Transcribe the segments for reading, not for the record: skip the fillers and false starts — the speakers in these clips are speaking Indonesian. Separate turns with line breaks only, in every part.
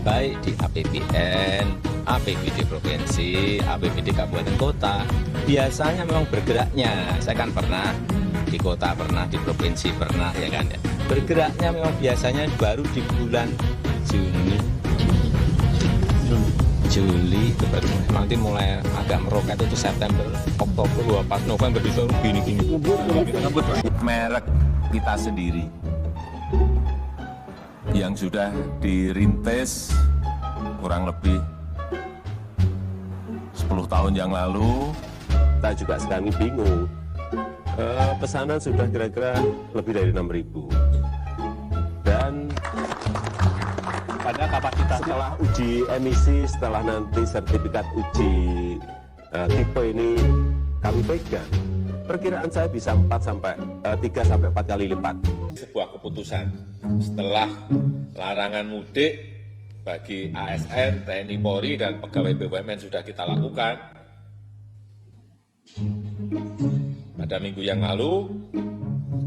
baik di APBN, APBD provinsi, APBD kabupaten kota, biasanya memang bergeraknya. Saya kan pernah di kota, pernah di provinsi, pernah ya kan. Bergeraknya memang biasanya baru di bulan Juli itu baru nanti mulai agak meroket itu September, Oktober, pas November bisa gini-gini.
Merek kita sendiri yang sudah dirintis kurang lebih 10 tahun yang lalu.
Kita juga sekarang bingung, pesanan sudah kira-kira lebih dari 6.000 dan pada kapasitas setelah uji emisi, setelah nanti sertifikat uji tipe ini kami pegang, perkiraan saya bisa 3 sampai 4 kali lipat.
Sebuah keputusan setelah larangan mudik bagi ASN, TNI Polri, dan pegawai BUMN sudah kita lakukan. Pada minggu yang lalu,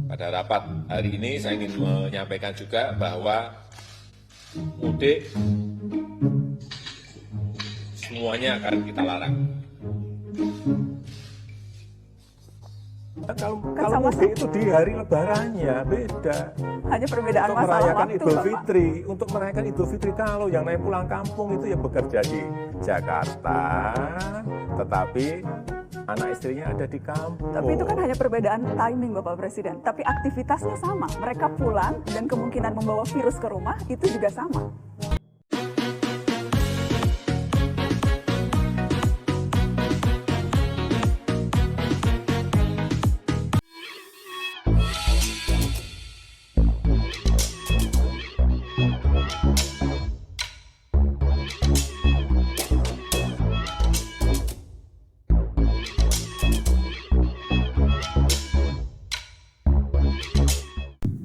pada rapat hari ini saya ingin menyampaikan juga bahwa mudik semuanya akan kita larang.
Kalau mudik itu di hari lebarannya beda.
Hanya perbedaan
untuk
masalah
merayakan
waktu,
Idul
Bapak.
Fitri, untuk merayakan Idul Fitri kalau yang naik pulang kampung itu ya bekerja di Jakarta, tetapi anak istrinya ada di kampung.
Tapi itu kan hanya perbedaan timing, Bapak Presiden. Tapi aktivitasnya sama. Mereka pulang dan kemungkinan membawa virus ke rumah itu juga sama.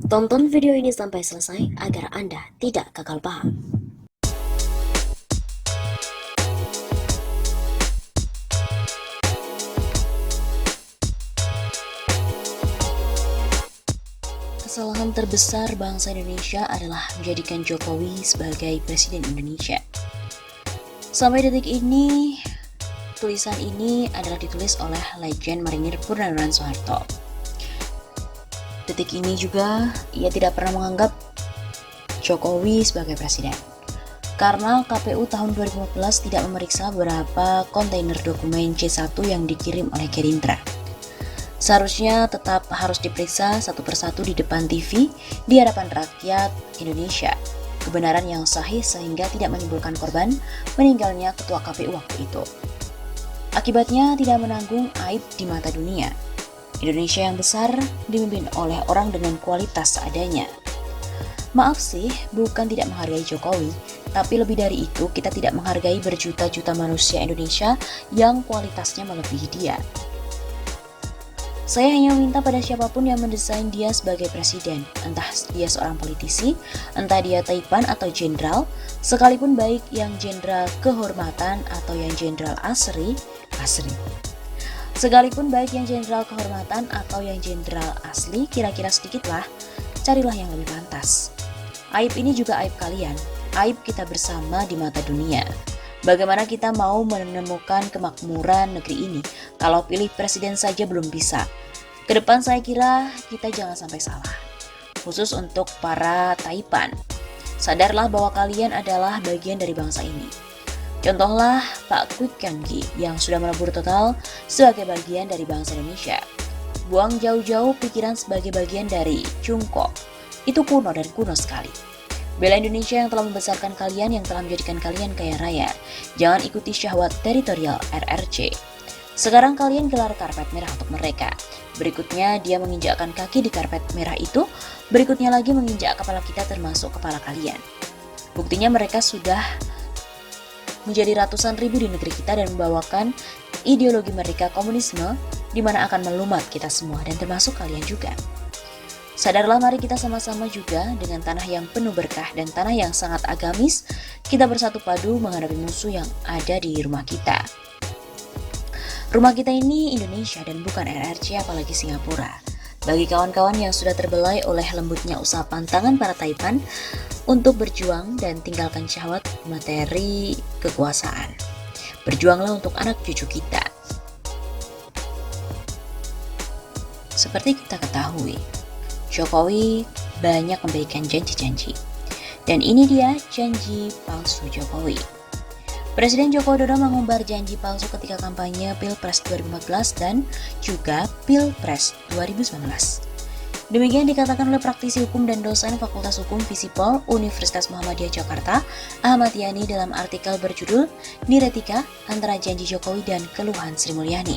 Tonton video ini sampai selesai agar Anda tidak gagal paham. Kesalahan terbesar bangsa Indonesia adalah menjadikan Jokowi sebagai Presiden Indonesia. Sampai detik ini, tulisan ini adalah ditulis oleh Legend Marinir Purnawirawan Soeharto. Detik ini juga ia tidak pernah menganggap Jokowi sebagai presiden. Karena KPU tahun 2015 tidak memeriksa beberapa kontainer dokumen C1 yang dikirim oleh Gerindra. Seharusnya tetap harus diperiksa satu persatu di depan TV di hadapan rakyat Indonesia. Kebenaran yang sahih sehingga tidak menimbulkan korban meninggalnya ketua KPU waktu itu. Akibatnya tidak menanggung aib di mata dunia. Indonesia yang besar dipimpin oleh orang dengan kualitas seadanya. Maaf sih, bukan tidak menghargai Jokowi, tapi lebih dari itu kita tidak menghargai berjuta-juta manusia Indonesia yang kualitasnya melebihi dia. Saya hanya meminta pada siapapun yang mendesain dia sebagai presiden, entah dia seorang politisi, entah dia taipan atau jenderal, sekalipun baik yang jenderal kehormatan atau yang jenderal asri. Sekalipun baik yang jenderal kehormatan atau yang jenderal asli, kira-kira sedikitlah, carilah yang lebih pantas. Aib ini juga aib kalian, aib kita bersama di mata dunia. Bagaimana kita mau menemukan kemakmuran negeri ini kalau pilih presiden saja belum bisa? Kedepan saya kira kita jangan sampai salah, khusus untuk para taipan. Sadarlah bahwa kalian adalah bagian dari bangsa ini. Contohlah Pak Kwik Kian-gi yang sudah melebur total sebagai bagian dari bangsa Indonesia. Buang jauh-jauh pikiran sebagai bagian dari Cungko. Itu kuno dan kuno sekali. Bela Indonesia yang telah membesarkan kalian, yang telah menjadikan kalian kaya raya. Jangan ikuti syahwat teritorial RRC. Sekarang kalian gelar karpet merah untuk mereka. Berikutnya dia menginjakkan kaki di karpet merah itu. Berikutnya lagi menginjak kepala kita termasuk kepala kalian. Buktinya mereka sudah menjadi ratusan ribu di negeri kita dan membawakan ideologi mereka komunisme di mana akan melumat kita semua dan termasuk kalian juga. Sadarlah, mari kita sama-sama juga dengan tanah yang penuh berkah dan tanah yang sangat agamis, kita bersatu padu menghadapi musuh yang ada di rumah kita. Rumah kita ini Indonesia dan bukan RRC apalagi Singapura. Bagi kawan-kawan yang sudah terbelai oleh lembutnya usaha pantangan para Taipan untuk berjuang dan tinggalkan syahwat materi kekuasaan. Berjuanglah untuk anak cucu kita. Seperti kita ketahui, Jokowi banyak memberikan janji-janji. Dan ini dia janji palsu Jokowi. Presiden Joko Widodo mengumbar janji palsu ketika kampanye Pilpres 2014 dan juga Pilpres 2019. Demikian dikatakan oleh praktisi hukum dan dosen Fakultas Hukum Visipol Universitas Muhammadiyah Jakarta, Ahmad Yani dalam artikel berjudul Dialektika Antara Janji Jokowi dan Keluhan Sri Mulyani.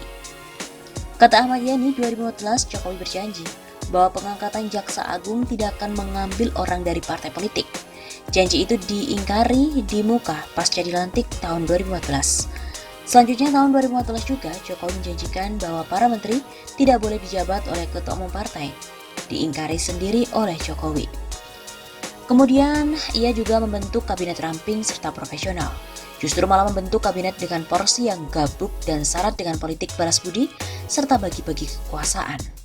Kata Ahmad Yani, 2014 Jokowi berjanji bahwa pengangkatan Jaksa Agung tidak akan mengambil orang dari partai politik. Janji itu diingkari di muka pasca dilantik tahun 2014. Selanjutnya tahun 2014 juga Jokowi menjanjikan bahwa para menteri tidak boleh dijabat oleh ketua umum partai. Diingkari sendiri oleh Jokowi. Kemudian ia juga membentuk kabinet ramping serta profesional. Justru malah membentuk kabinet dengan porsi yang gabuk dan syarat dengan politik balas budi serta bagi-bagi kekuasaan.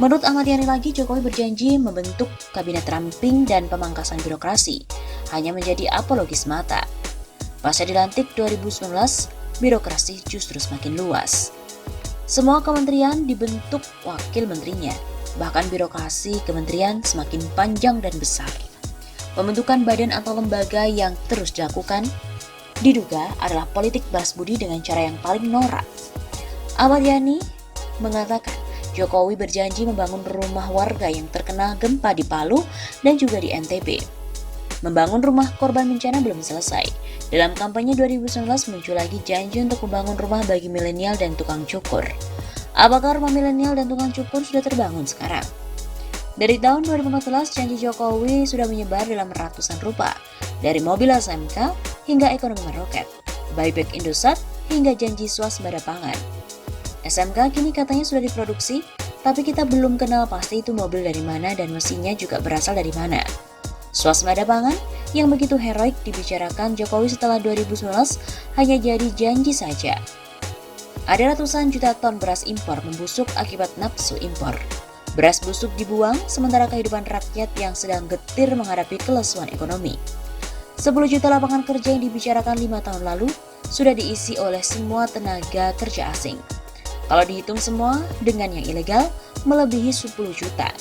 Menurut Ahmad Yani lagi, Jokowi berjanji membentuk kabinet ramping dan pemangkasan birokrasi, hanya menjadi apologi semata. Pasca dilantik 2019, birokrasi justru semakin luas. Semua kementerian dibentuk wakil menterinya, bahkan birokrasi kementerian semakin panjang dan besar. Pembentukan badan atau lembaga yang terus dilakukan diduga adalah politik balas budi dengan cara yang paling norak. Ahmad Yani mengatakan, Jokowi berjanji membangun rumah warga yang terkena gempa di Palu dan juga di NTB. Membangun rumah korban bencana belum selesai. Dalam kampanye 2019 muncul lagi janji untuk membangun rumah bagi milenial dan tukang cukur. Apakah rumah milenial dan tukang cukur sudah terbangun sekarang? Dari tahun 2014, janji Jokowi sudah menyebar dalam ratusan rupa. Dari mobil SMK hingga ekonomi meroket, buyback Indosat hingga janji swasembada pangan. SMK kini katanya sudah diproduksi, tapi kita belum kenal pasti itu mobil dari mana dan mesinnya juga berasal dari mana. Swasembada pangan yang begitu heroik dibicarakan Jokowi setelah 2019 hanya jadi janji saja. Ada ratusan juta ton beras impor membusuk akibat nafsu impor. Beras busuk dibuang sementara kehidupan rakyat yang sedang getir menghadapi kelesuan ekonomi. 10 juta lapangan kerja yang dibicarakan 5 tahun lalu sudah diisi oleh semua tenaga kerja asing. Kalau dihitung semua dengan yang ilegal melebihi 10 juta.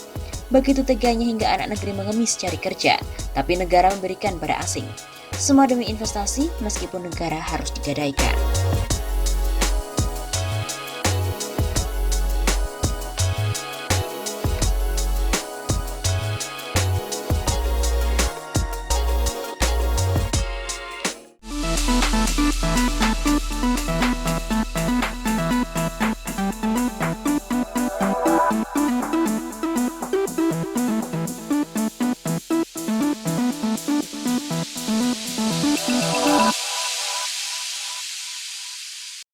Begitu teganya hingga anak negeri mengemis cari kerja, tapi negara memberikan pada asing. Semua demi investasi meskipun negara harus digadaikan.